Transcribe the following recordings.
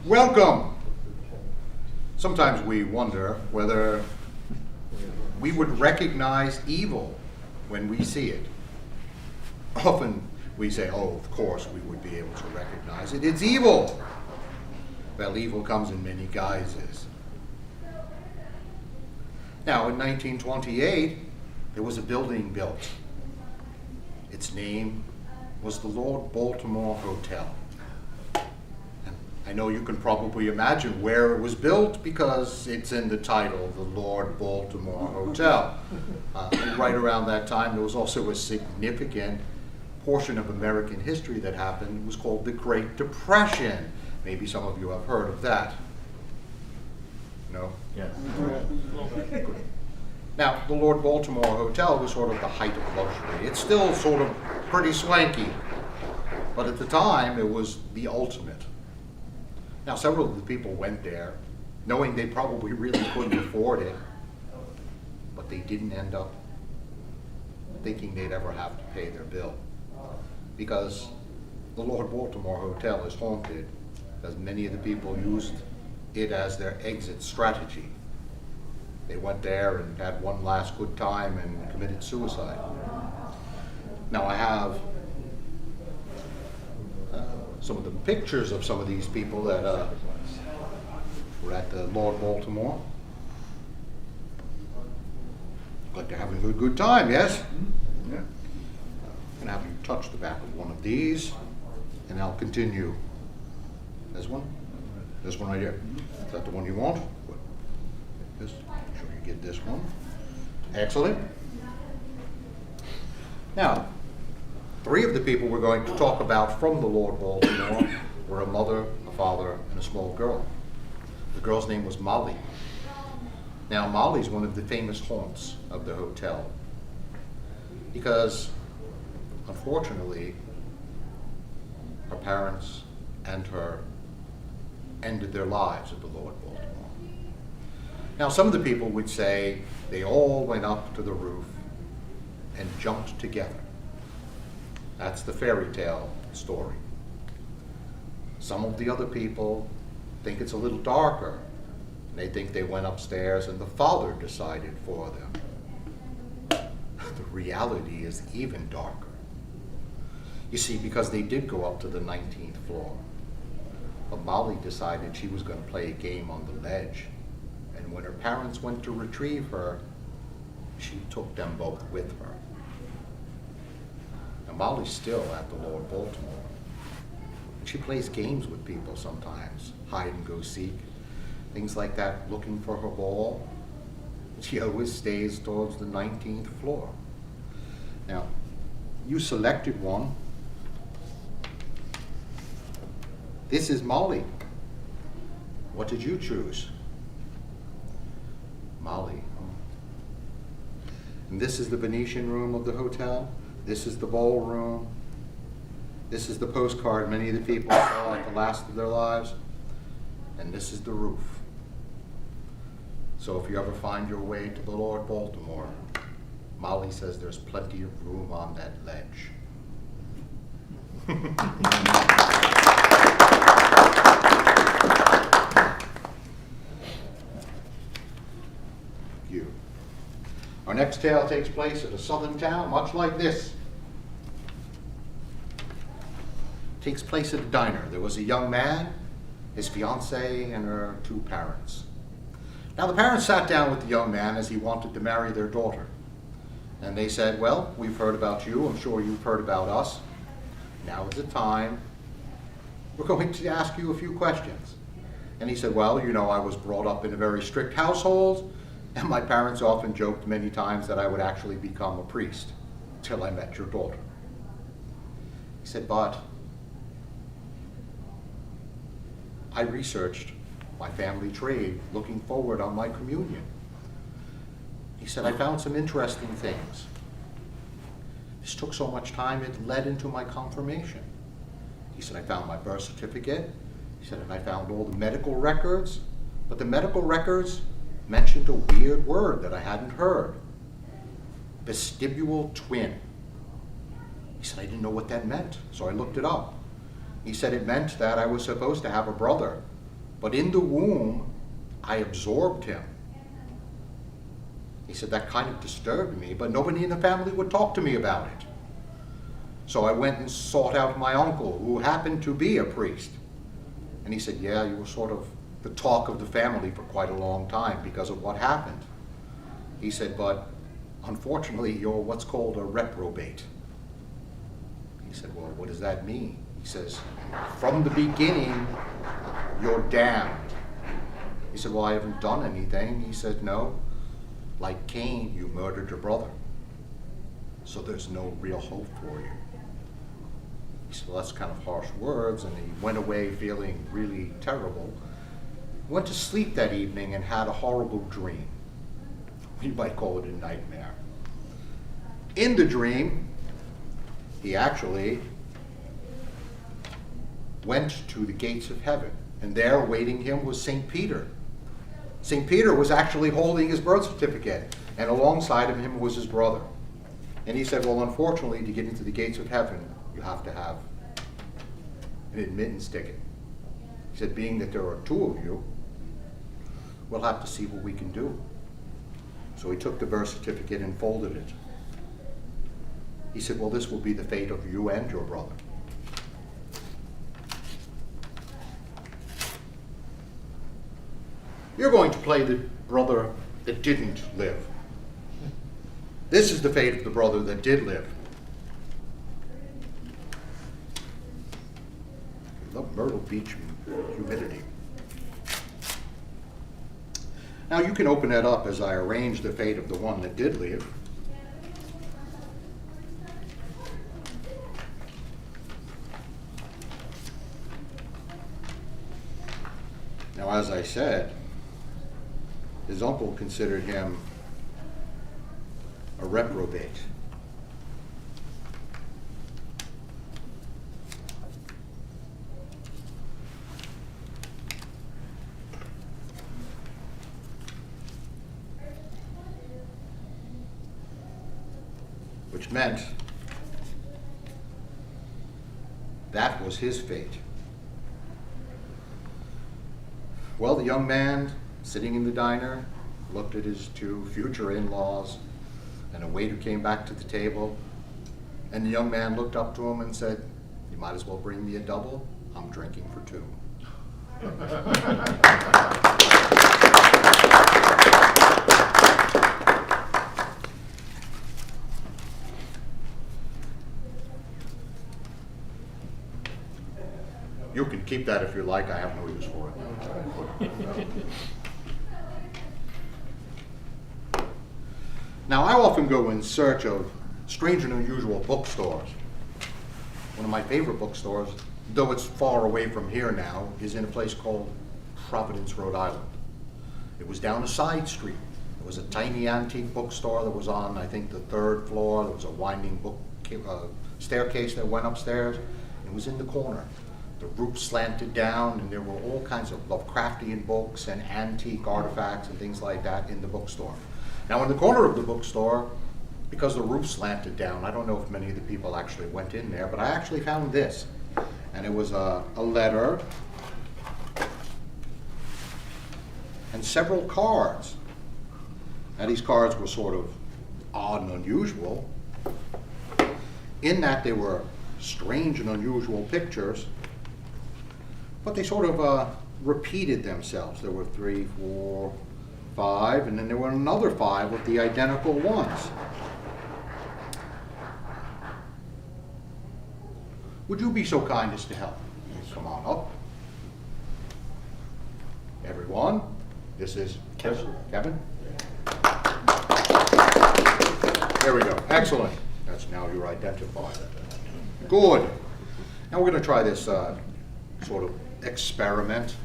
Welcome. Sometimes we wonder whether we would recognize evil when we see it. Often we say, oh, of course we would be able to recognize it. It's evil. Well, evil comes in many guises. Now, in 1928, there was a building built. Its name was the Lord Baltimore Hotel. And I know you can probably imagine where it was built because it's in the title, the Lord Baltimore Hotel. Right around that time, there was also a significant portion of American history that happened. It was called the Great Depression. Maybe some of you have heard of that. No? Yes. Now, the Lord Baltimore Hotel was sort of the height of luxury. It's still sort of pretty swanky, but at the time it was the ultimate. Now, several of the people went there knowing they probably really couldn't afford it, but they didn't end up thinking they'd ever have to pay their bill, because the Lord Baltimore Hotel is haunted, as many of the people used it as their exit strategy. They went there and had one last good time and committed suicide. Now, I have some of the pictures of some of these people that were at the Lord Baltimore. Look like they're having a good time, yes? Yeah. I'm going to have you touch the back of one of these, and I'll continue. This one? This one right here. Is that the one you want? This. Make sure you get this one. Excellent. Now, three of the people we're going to talk about from the Lord Baltimore were a mother, a father, and a small girl. The girl's name was Molly. Now, Molly's one of the famous haunts of the hotel because, unfortunately, her parents and her ended their lives at the Lord Baltimore. Now, some of the people would say they all went up to the roof and jumped together. That's the fairy tale story. Some of the other people think it's a little darker. They think they went upstairs and the father decided for them. The reality is even darker. You see, because they did go up to the 19th floor, but Molly decided she was going to play a game on the ledge. And when her parents went to retrieve her, she took them both with her. Now, Molly's still at the Lord Baltimore. And she plays games with people sometimes, hide and go seek, things like that, looking for her ball. She always stays towards the 19th floor. Now, you selected one. This is Molly. What did you choose? Molly. And this is the Venetian room of the hotel. This is the ballroom. This is the postcard many of the people saw at the last of their lives. And this is the roof. So if you ever find your way to the Lord Baltimore, Molly says there's plenty of room on that ledge. Our next tale takes place at a southern town, much like this. It takes place at a diner. There was a young man, his fiancée, and her two parents. Now, the parents sat down with the young man as he wanted to marry their daughter. And they said, well, we've heard about you. I'm sure you've heard about us. Now is the time. We're going to ask you a few questions. And he said, well, you know, I was brought up in a very strict household. And my parents often joked many times that I would actually become a priest till I met your daughter. He said, but I researched my family trade looking forward on my communion. He said, I found some interesting things. This took so much time, it led into my confirmation. He said, I found my birth certificate. He said, and I found all the medical records, but the medical records mentioned a weird word that I hadn't heard. Vestibular twin. He said, I didn't know what that meant, so I looked it up. He said it meant that I was supposed to have a brother, but in the womb, I absorbed him. He said, that kind of disturbed me, but nobody in the family would talk to me about it. So I went and sought out my uncle, who happened to be a priest. And he said, yeah, you were sort of the talk of the family for quite a long time because of what happened. He said, but unfortunately, you're what's called a reprobate. He said, well, what does that mean? He says, from the beginning, you're damned. He said, well, I haven't done anything. He said, no. Like Cain, you murdered your brother. So there's no real hope for you. He said, well, that's kind of harsh words, and he went away feeling really terrible. Went to sleep that evening and had a horrible dream. You might call it a nightmare. In the dream, he actually went to the gates of heaven, and there awaiting him was St. Peter. St. Peter was actually holding his birth certificate, and alongside of him was his brother. And he said, well, unfortunately, to get into the gates of heaven, you have to have an admittance ticket. He said, being that there are two of you, we'll have to see what we can do. So he took the birth certificate and folded it. He said, well, this will be the fate of you and your brother. You're going to play the brother that didn't live. This is the fate of the brother that did live. I love Myrtle Beach humidity. Now you can open that up as I arrange the fate of the one that did live. Now, as I said, his uncle considered him a reprobate. Which meant that was his fate. Well, the young man sitting in the diner looked at his two future in-laws, and a waiter came back to the table, and the young man looked up to him and said, you might as well bring me a double. I'm drinking for two. You can keep that if you like. I have no use for it. Now, I often go in search of strange and unusual bookstores. One of my favorite bookstores, though it's far away from here now, is in a place called Providence, Rhode Island. It was down a side street. It was a tiny antique bookstore that was on, I think, the third floor. There was a winding staircase that went upstairs. It was in the corner. The roof slanted down, and there were all kinds of Lovecraftian books and antique artifacts and things like that in the bookstore. Now, in the corner of the bookstore, because the roof slanted down, I don't know if many of the people actually went in there, but I actually found this. And it was a letter and several cards. Now, these cards were sort of odd and unusual in that they were strange and unusual pictures, but they sort of repeated themselves. There were 3, 4, 5, and then there were another 5 with the identical ones. Would you be so kind as to help? Come on up. Everyone, this is Kevin. Kevin? There we go. Excellent. That's now you're identified. Good. Now we're going to try this sort of experiment.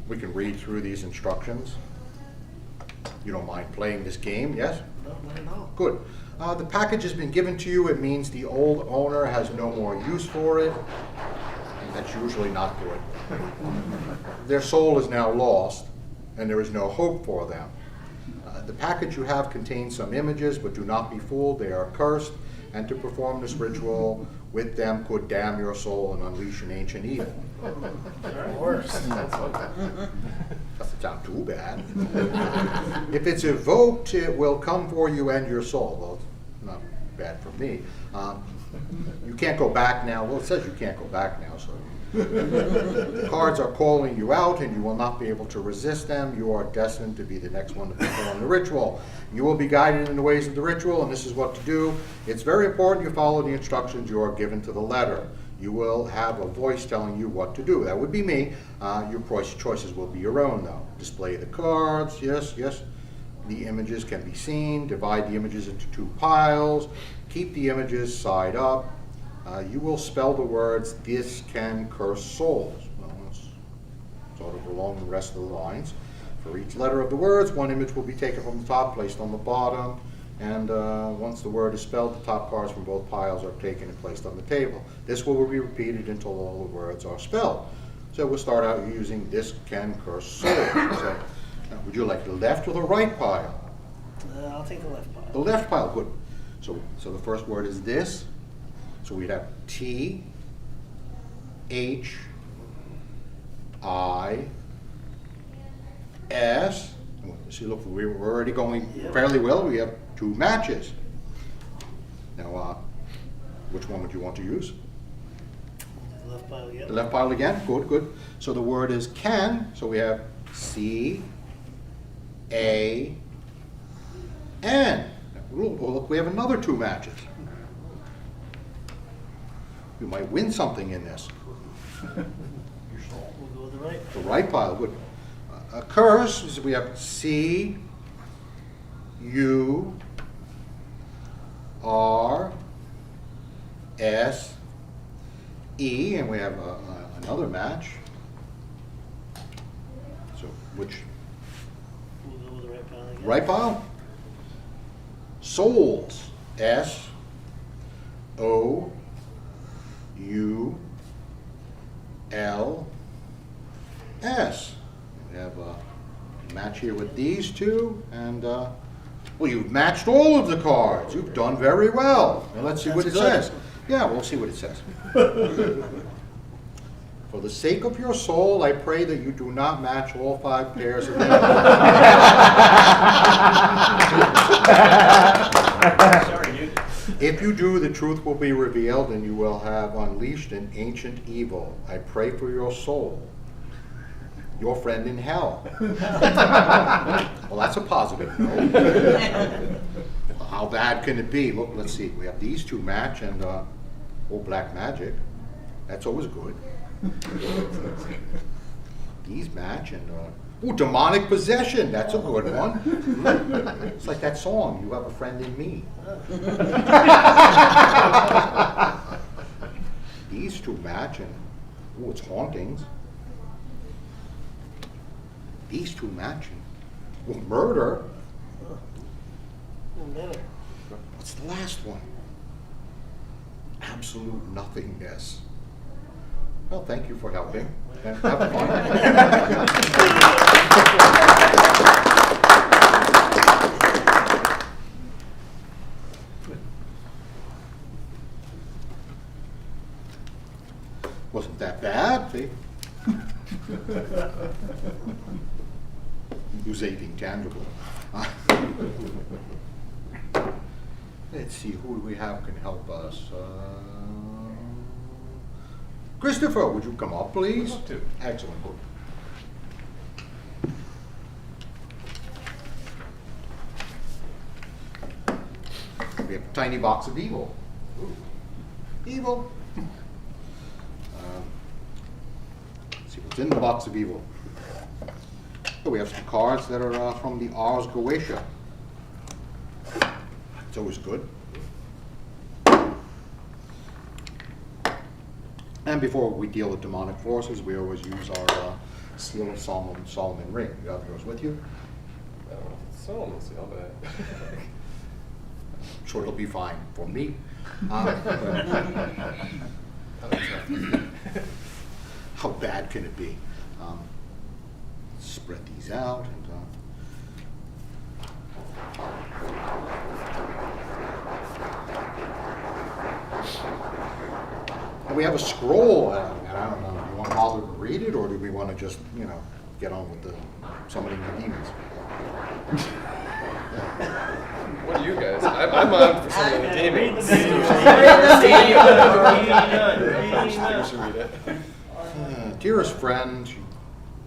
We can read through these instructions. You don't mind playing this game, yes? No, not at all. Good. The package has been given to you. It means the old owner has no more use for it. And that's usually not good. Their soul is now lost, and there is no hope for them. The package you have contains some images, but do not be fooled. They are cursed, and to perform this ritual with them could damn your soul and unleash an ancient evil. Worse. Doesn't sound too bad. If it's evoked, it will come for you and your soul. Well, it's not bad for me. You can't go back now. Well, it says you can't go back now, so. The cards are calling you out, and you will not be able to resist them. You are destined to be the next one to perform the ritual. You will be guided in the ways of the ritual, and this is what to do. It's very important you follow the instructions you are given to the letter. You will have a voice telling you what to do. That would be me. Your choices will be your own, though. Display the cards. Yes, yes. The images can be seen. Divide the images into 2 piles. Keep the images side up. You will spell the words, "This can curse souls." Well, that's sort of along the rest of the lines. For each letter of the words, one image will be taken from the top, placed on the bottom, and once the word is spelled, the top cards from both piles are taken and placed on the table. This will be repeated until all the words are spelled. So we'll start out using "This can curse souls." So, would you like the left or the right pile? I'll take the left pile. The left pile, good. So the first word is "this." So we'd have T, H, I, S. See, look, we're already going fairly well. We have 2 matches. Now, which one would you want to use? The left pile again. The left pile again? Good, good. So the word is can. So we have C, A, N. Look, we have another 2 matches. You might win something in this. We'll go with the right. The right pile, good. A curse, we have C, U, R, S, E, and we have another match. So which? We'll go with the right pile again. Right pile? Souls, S, O, U, L, S. We have a match here with these 2, and well, you've matched all of the cards. You've done very well. Now let's see what it says. Yeah, we'll see what it says. For the sake of your soul, I pray that you do not match all 5 pairs of them. Sorry, dude. If you do, the truth will be revealed, and you will have unleashed an ancient evil. I pray for your soul, your friend in hell. Well, that's a positive note. How bad can it be? Look, let's see. We have these 2 match, and black magic. That's always good. These match, and demonic possession. That's a good one. It's like that song, "You Have a Friend in Me." These 2 match, and it's hauntings. These 2 match, and murder. Better. What's the last one? Absolute nothingness. Well, thank you for helping. And have fun. Wasn't that bad, see? Use anything tangible. Let's see, who do we have can help us? Christopher, would you come up, please? Love to. Excellent. We have a tiny box of evil. Ooh. Evil. Let's see what's in the box of evil. So we have some cards that are from the Ars Goetia. It's always good. And before we deal with demonic forces, we always use our Seal of Solomon ring. You have yours with you? Solomon seal, but I'm sure it'll be fine for me. How bad can it be? Spread these out. And, we have a scroll, and I don't know, do you want to bother to read it, or do we want to just, get on with the summoning the demons? What do you guys? I'm on for some of the Read demons. the manual. You should read it. Dearest friend,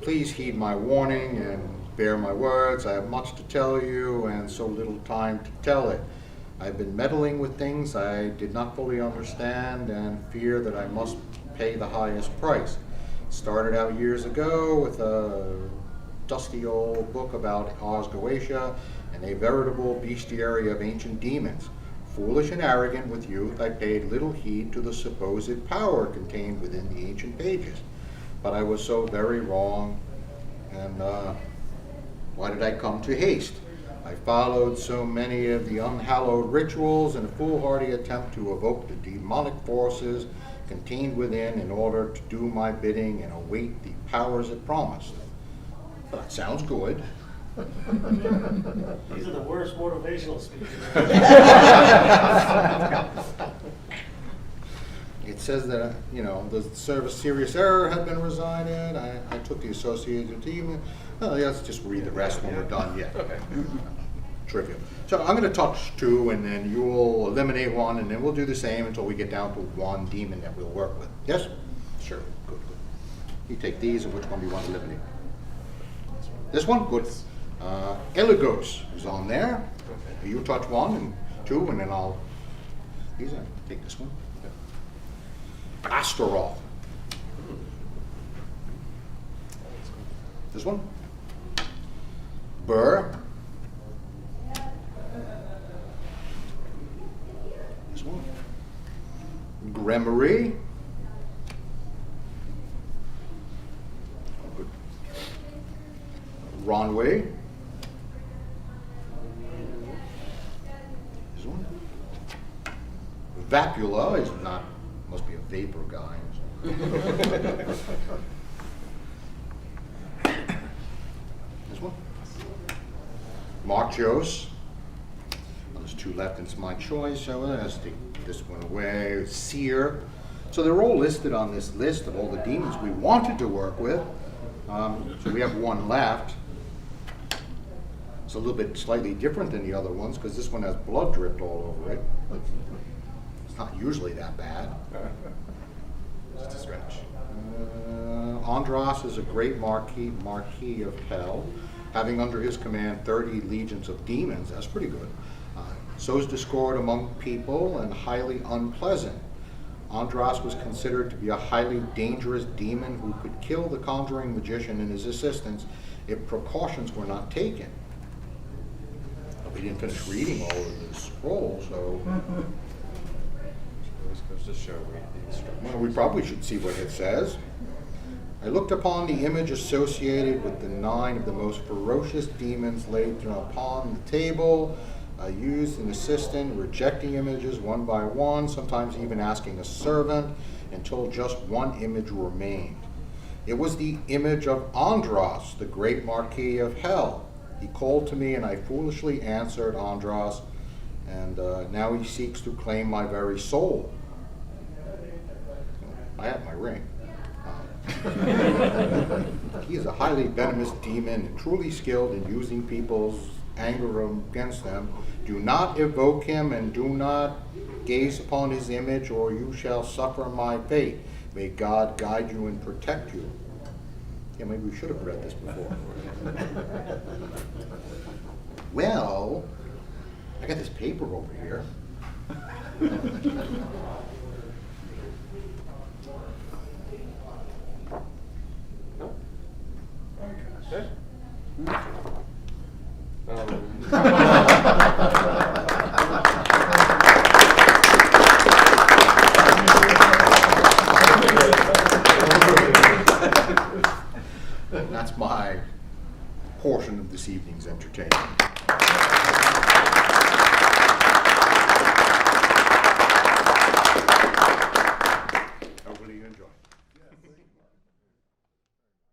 please heed my warning and bear my words. I have much to tell you and so little time to tell it. I've been meddling with things I did not fully understand and fear that I must pay the highest price. It started out years ago with a dusty old book about Ars Goetia and a veritable bestiary of ancient demons. Foolish and arrogant with youth, I paid little heed to the supposed power contained within the ancient pages. But I was so very wrong, and why did I come to haste? I followed so many of the unhallowed rituals in a foolhardy attempt to evoke the demonic forces contained within in order to do my bidding and await the powers it promised. That sounds good. These are the worst motivational speakers. It says that, the service serious error had been resided. I took the associated demon. Well, let's just read the rest when we're done. Yeah. Okay. Trivial. So I'm going to touch two, and then you'll eliminate one, and then we'll do the same until we get down to one demon that we'll work with. Yes? Sure. Good. You take these, and which one do you want to eliminate? This one? Good. Eligos is on there. Okay. You touch one and two, and then I'll. These are. Take this one. Astaroth. This one. Burr. This one. Gremory. Good. Ronway. This one. Vapula is not, must be a vapor guy. This one. Marchios. Well, there's two left, and it's my choice, so let's take this one away. Seer. So they're all listed on this list of all the demons we wanted to work with. So we have one left. It's a little bit slightly different than the other ones because this one has blood dripped all over it. It's not usually that bad. Just a stretch. Andros is a great marquis of hell, having under his command 30 legions of demons. That's pretty good. Sows discord among people and highly unpleasant. Andros was considered to be a highly dangerous demon who could kill the conjuring magician and his assistants if precautions were not taken. We didn't finish reading all of the scroll, so Always goes to show read the instructions. well, we probably should see what it says. I looked upon the image associated with the 9 of the most ferocious demons laid upon the table. I used an assistant, rejecting images one by one, sometimes even asking a servant, until just one image remained. It was the image of Andros, the great Marquis of Hell. He called to me, and I foolishly answered Andros, and now he seeks to claim my very soul. I have my ring. He is a highly venomous demon and truly skilled in using people's anger against them. Do not evoke him and do not gaze upon his image, or you shall suffer my fate. May God guide you and protect you. Yeah, maybe we should have read this before. Well, I got this paper over here. Okay. That's my portion of this evening's entertainment.